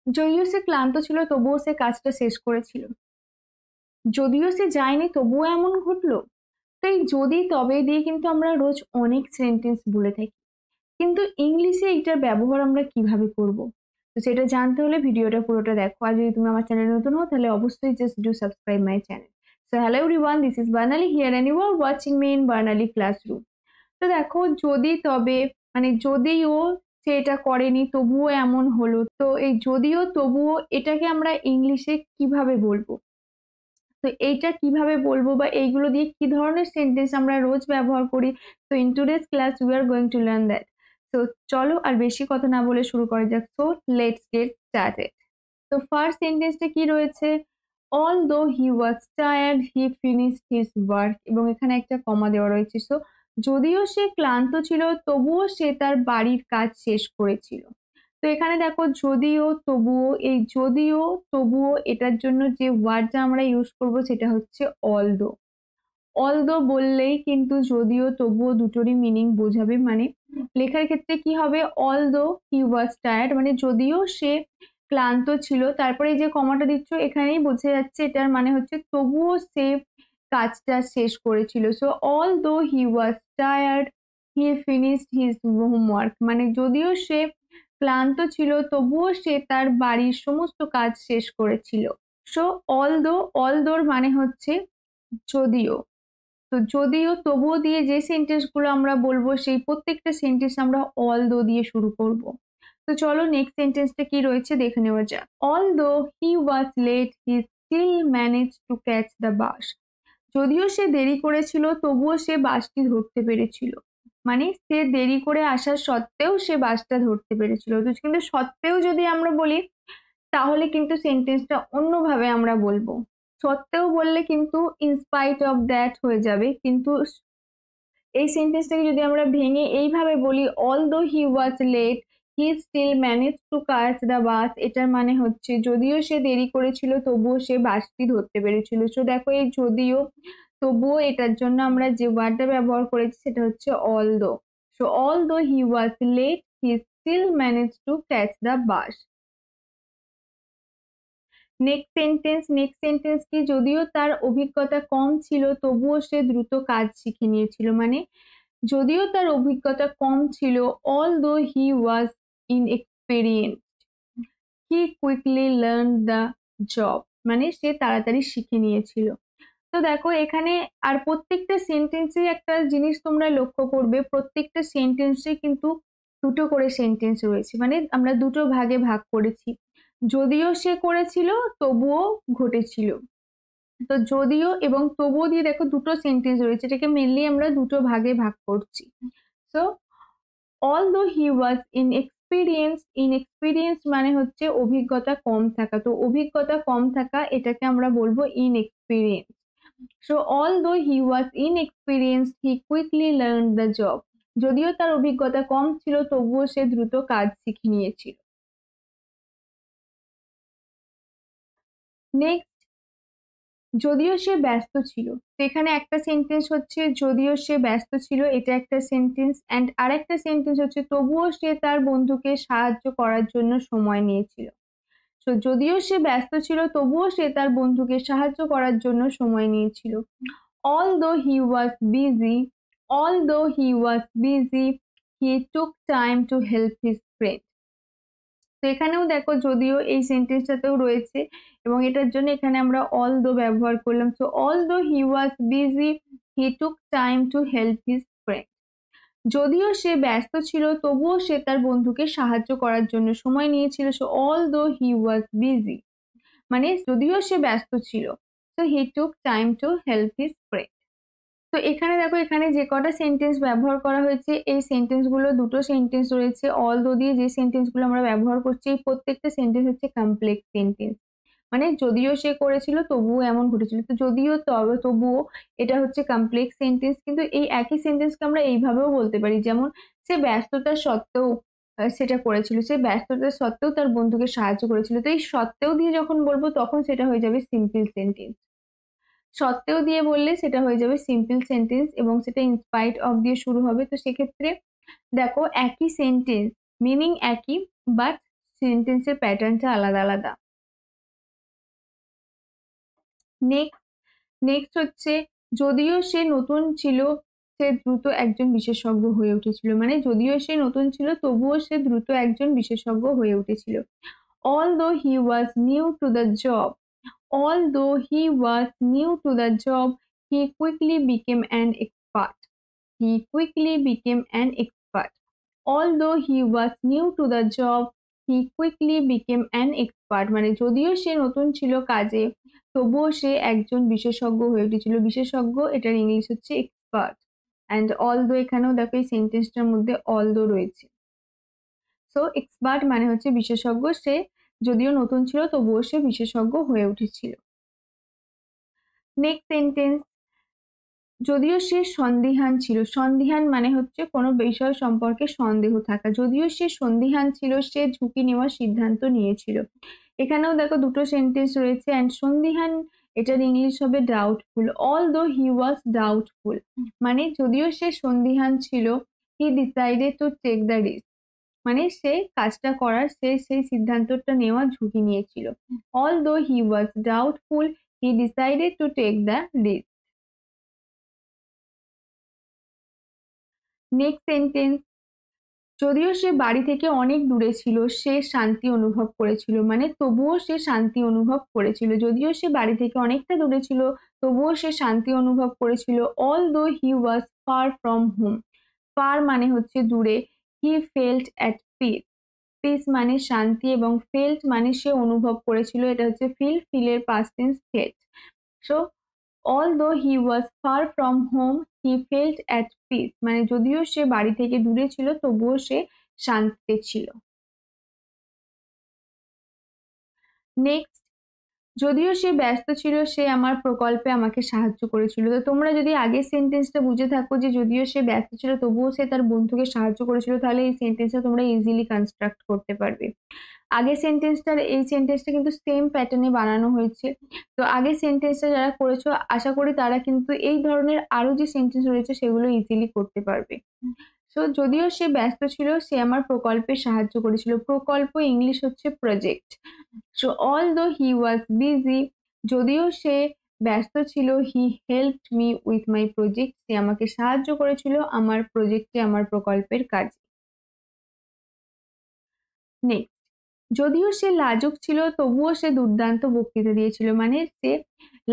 যদিও সে ক্লান্ত ছিল তবুও সে কাজটা শেষ করেছিল। যদিও সে যায়নি তবুও এমন ঘটলো। তো এই যদি তবে দিয়ে কিন্তু আমরা রোজ অনেক সেন্টেন্স বলে থাকি, কিন্তু ইংলিশে এইটার ব্যবহার আমরা কিভাবে করব? তো সেটা জানতে হলে ভিডিওটা পুরোটা দেখো। আর যদি তুমি আমার চ্যানেলে নতুন হও তাহলে অবশ্যই just do subscribe my channel. So hello everyone, this is Barnali here and you are watching me in Barnali classroom. তো দেখো, যদি তবে মানে যদিও সে এটা করেনি তবুও এমন হলো, তো এই যদিও তবুও এটাকে আমরা ইংলিশে কিভাবে বলবো? তো এইটা কিভাবে বলবো বা এইগুলো দিয়ে কি ধরনের সেন্টেন্স আমরা রোজ ব্যবহার করি? তো in today's class we are going to learn that. তো চলো আর বেশি কথা না বলে শুরু করা যাক। So let's get started. তো ফার্স্ট সেন্টেন্সটা কি রয়েছে? although he was tired he finished his work, এবং এখানে একটা কমা দেওয়া রয়েছে। সো যদিও সে ক্লান্ত ছিল তবুও সে তার বাড়ির কাজ শেষ করেছিল। তো এখানে দেখো, যদিও তবুও, এই যদিও তবুও এটার জন্য যে ওয়ার্ডটা আমরা ইউজ করব সেটা হচ্ছে অলদো। অলদো বললেই কিন্তু যদিও তবুও দুটোরই মিনিং বোঝাবে। মানে লেখার ক্ষেত্রে কি হবে? অলদো হি ওয়াজ টায়ার্ড, মানে যদিও সে ক্লান্ত ছিল, তারপরে এই যে কমাটা দিচ্ছ এখানেই বোঝা যাচ্ছে এটার মানে হচ্ছে তবুও সে কাজটা শেষ করেছিল। So although he was tired he finished his homework, মানে যদিও সে ক্লান্ত ছিল তবুও সে তার বাড়ির সমস্ত কাজ শেষ করেছিল। সো অলদোর মানে হচ্ছে যদিও। তো যদিও তবুও দিয়ে যে সেন্টেন্স গুলো আমরা বলবো সেই প্রত্যেকটা সেন্টেন্স আমরা অলদো দিয়ে শুরু করব। তো চলো নেক্সট সেন্টেন্সটা কি রয়েছে দেখে নেওয়া যাক। Although he was late he still manage to catch the bus, যদিও সে দেরি করেছিল তবুও সে বাসটি ধরতে পেরেছিল। মানে সে দেরি করে আসার সত্ত্বেও সে বাসটা ধরতে পেরেছিল। তো কিন্তু সত্ত্বেও যদি আমরা বলি তাহলে কিন্তু সেন্টেন্সটা অন্যভাবে আমরা বলবো। সত্ত্বেও বললে কিন্তু ইনস্পাইট অফ দ্যাট হয়ে যাবে, কিন্তু এই সেন্টেন্সটাকে যদি আমরা ভেঙে এইভাবে বলি although he was late he still manage to catch the bus, এটার মানে হচ্ছে যদিও সে দেরি করেছিল তবুও সে বাসটি ধরতে পেরেছিল। সো দেখো, এই যদিও তবুও এটার জন্য আমরা যে ওয়ার্ডটা ব্যবহার করেছি সেটা হচ্ছে although. So although he was late he still manage to catch the bus. Next sentence কি? যদিও তার অভিজ্ঞতা কম ছিল তবুও সে দ্রুত কাজ শিখে নিয়েছিল। মানে যদিও তার অভিজ্ঞতা কম ছিল, although he was inexperienced he quickly learned the job, মানে সে তাড়াতাড়ি শিখে নিয়েছিল। তো দেখো এখানে আর প্রত্যেকটা সেন্টেন্সে একটা জিনিস তোমরা লক্ষ্য করবে, প্রত্যেকটা সেন্টেন্সে কিন্তু দুটো করে সেন্টেন্স রয়েছে, মানে আমরা দুটো ভাগে ভাগ করেছি। যদিও সে করেছিল তবুও ঘটেছিল। তো যদিও এবং তবুও দিয়ে দেখো দুটো সেন্টেন্স রয়েছে, এটাকে মেনলি আমরা দুটো ভাগে ভাগ করছি। So although he was inexperienced মানে হচ্ছে অভিজ্ঞতা কম থাকা। তো অভিজ্ঞতা কম থাকা এটাকে আমরা বলবো inexperienced। So although he was inexperienced he quickly learned the job, যদিও তার অভিজ্ঞতা কম ছিল তবুও সে দ্রুত কাজ শিখে নিয়েছিল। নেক্সট, যদিও সে ব্যস্ত ছিল। তো এখানে একটা সেন্টেন্স হচ্ছে যদিও সে ব্যস্ত ছিল, এটা একটা সেন্টেন্স। অ্যান্ড আরেকটা সেন্টেন্স হচ্ছে তবুও সে তার বন্ধুকে সাহায্য করার জন্য সময় নিয়েছিল। তো যদিও সে ব্যস্ত ছিল তবুও সে তার বন্ধুকে সাহায্য করার জন্য সময় নিয়েছিল। although he was busy although he was busy he took time to help his friend। তো এখানেও দেখো যদিও এই সেন্টেন্সটাতেও রয়েছে এবং এটার জন্য এখানে আমরা although ব্যবহার করলাম। So although he was busy he took time to help his friend, যদিও সে ব্যস্ত ছিল তবুও সে তার বন্ধুকে সাহায্য করার জন্য সময় নিয়েছিল। So although he was busy মানে যদিও সে ব্যস্ত ছিল, so he took time to help his friend। তো এখানে দেখো, এখানে যে কটা সেন্টেন্স ব্যবহার করা হয়েছে এই সেন্টেন্স গুলো দুটো সেন্টেন্স রয়েছে। অলদো দিয়ে যে সেন্টেন্স গুলো আমরা ব্যবহার করছি এই প্রত্যেকটা সেন্টেন্স হচ্ছে কমপ্লেক্স সেন্টেন্স, মানে যদিও সে করেছিল তবুও এমন ঘটেছিল। তো যদিও তবে তবুও এটা হচ্ছে কমপ্লেক্স সেন্টেন্স, কিন্তু এই একই সেন্টেন্সকে আমরা এইভাবেও বলতে পারি, যেমন সে ব্যস্ততা সত্ত্বেও সেটা করেছিল, সে ব্যস্ততা সত্ত্বেও তার বন্ধুকে সাহায্য করেছিল। তো এই সত্ত্বেও দিয়ে যখন বলবো তখন সেটা হয়ে যাবে সিম্পল সেন্টেন্স। সত্ত্বেও দিয়ে বললে সেটা হয়ে যাবে সিম্পল সেন্টেন্স এবং সেটা ইনস্পাইট অফ দিয়ে শুরু হবে। তো সেক্ষেত্রে দেখো একই সেন্টেন্স, মিনিং একই, বাট সেন্টেন্সের প্যাটার্নটা আলাদা আলাদা। নেক্সট হচ্ছে যদিও সে নতুন ছিল সে দ্রুত একজন বিশেষজ্ঞ হয়ে উঠেছিল, মানে যদিও সে নতুন ছিল তবুও সে দ্রুত একজন বিশেষজ্ঞ হয়ে উঠেছিল। Although he was new to the job, although he was new to the job, he quickly became an expert. He quickly became an expert. Although he was new to the job, he quickly became an expert. মানে যদিও সে নতুন ছিল কাজে তবুও সে একজন বিশেষজ্ঞ হয়ে উঠেছিল। বিশেষজ্ঞ এটার ইংলিশ হচ্ছে এক্সপার্ট। অ্যান্ড অলদো এখানেও দেখো এই সেন্টেন্সটার মধ্যে অলদো রয়েছে। সো এক্সপার্ট মানে হচ্ছে বিশেষজ্ঞ, সে যদিও নতুন ছিল তবুও সে বিশেষজ্ঞ হয়ে উঠেছিল। নেক্সট সেন্টেন্স, যদিও সে সন্দিহান ছিল। সন্দিহান মানে হচ্ছে কোনো বিষয় সম্পর্কে সন্দেহ থাকা। যদিও সে সন্দিহান ছিল সে ঝুঁকি নেওয়ার সিদ্ধান্ত নিয়েছিল। এখানেও দেখো দুটো সেন্টেন্স রয়েছে। অ্যান্ড সন্দিহান এটার ইংলিশ হবে doubtful. Although he was doubtful মানে যদিও সে সন্দিহান ছিল, he decided to take the risk মানে সে কাজটা করার সে সেই সিদ্ধান্তটা নেওয়ার ঝুঁকি নিয়েছিল। Although he was doubtful he decided to take the risk. Next sentence, যদিও সে বাড়ি থেকে অনেক দূরে ছিল সে শান্তি অনুভব করেছিল মানে তবুও সে শান্তি অনুভব করেছিল। যদিও সে বাড়ি থেকে অনেকটা দূরে ছিল তবুও সে শান্তি অনুভব করেছিল। Although he was far from home, far মানে হচ্ছে দূরে, he felt at peace, peace মানে শান্তি এবং ফেল্ট মানে সে অনুভব করেছিল, এটা হচ্ছে ফিলের past tense felt. So although he was far from home he felt at peace মানে যদিও সে বাড়ি থেকে দূরে ছিল তবুও সে শান্তিতে ছিল। নেক্সট, যদিও সে ব্যস্ত ছিল সে আমার প্রকল্পে আমাকে সাহায্য করেছিল। তো তোমরা যদি আগের সেন্টেন্সটা বুঝে থাকো যে যদিও সে ব্যস্ত ছিল তবুও সে তার বন্ধুকে সাহায্য করেছিল, তাহলে এই সেন্টেন্সটা তোমরা ইজিলি কনস্ট্রাক্ট করতে পারবে। আগের সেন্টেন্সটার এই সেন্টেন্সটা কিন্তু সেম প্যাটার্নে বানানো হয়েছে। তো আগের সেন্টেন্সটা যারা করেছো আশা করি তারা কিন্তু এই ধরনের আরো যে সেন্টেন্স রয়েছে সেগুলো ইজিলি করতে পারবে। সো যদিও সে ব্যস্ত ছিল সে আমার প্রকল্পে সাহায্য করেছিল। প্রকল্প ইংলিশ হচ্ছে project. So although he was busy, যদিও সে ব্যস্ত ছিল, he helped me with my project, সে আমাকে সাহায্য করেছিল আমার প্রজেক্টে আমার প্রকল্পের কাজে। নেক্সট, যদিও সে লাজুক ছিল তবুও সে দুর্দান্ত বক্তৃতা দিয়েছিল মানে সে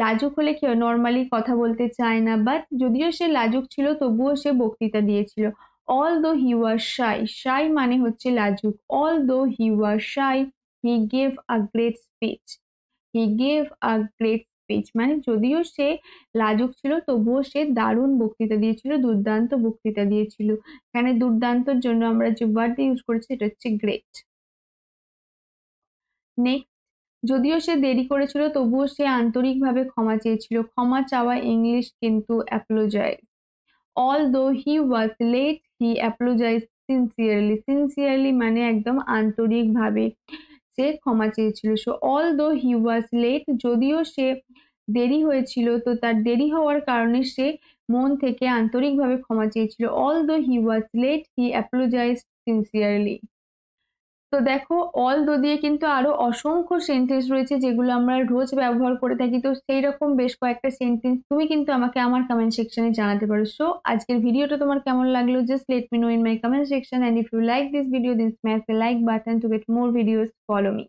লাজুক হলে কি হয় নর্মালি কথা বলতে চায় না, বাট যদিও সে লাজুক ছিল তবুও সে বক্তৃতা দিয়েছিল। অলদো হি ওয়াজ শাই, শাই মানে হচ্ছে লাজুক, although he was shy he gave a great speech, he gave a great speech মানে যদিও সে লাজুক ছিল তবুও সে দারুণ বক্তৃতা দিয়েছিল, দুর্দান্ত বক্তৃতা দিয়েছিল। এখানে দুর্দান্তর জন্য আমরা যে ওয়ার্ডটা ইউজ করেছি সেটা হচ্ছে গ্রেট। নেক্সট, যদিও সে দেরি করেছিল তবুও সে আন্তরিকভাবে ক্ষমা চেয়েছিল। ক্ষমা চাওয়া ইংলিশ কিন্তু apologize. Although he was late, he apologized sincerely. Sincerely মানে একদম আন্তরিকভাবে সে ক্ষমা চেয়েছিল। So although he was late, যদিও সে দেরি হয়েছিল তো তার দেরি হওয়ার কারণে সে মন থেকে আন্তরিকভাবে ক্ষমা চেয়েছিল। Although he was late, he apologized sincerely. তো দেখো অলদো দিয়ে কিন্তু আরো অসংখ্য সেন্টেন্স রয়েছে যেগুলো আমরা রোজ ব্যবহার করে থাকি। তো সেই রকম বেশ কয়েকটা সেন্টেন্স তুমি কিন্তু আমাকে আমার কমেন্ট সেকশনে জানাতে পারো। সো আজকের ভিডিওটা তোমার কেমন লাগলো just let me know in my comment section, and if you like this video then smash the like button to get more videos, follow me.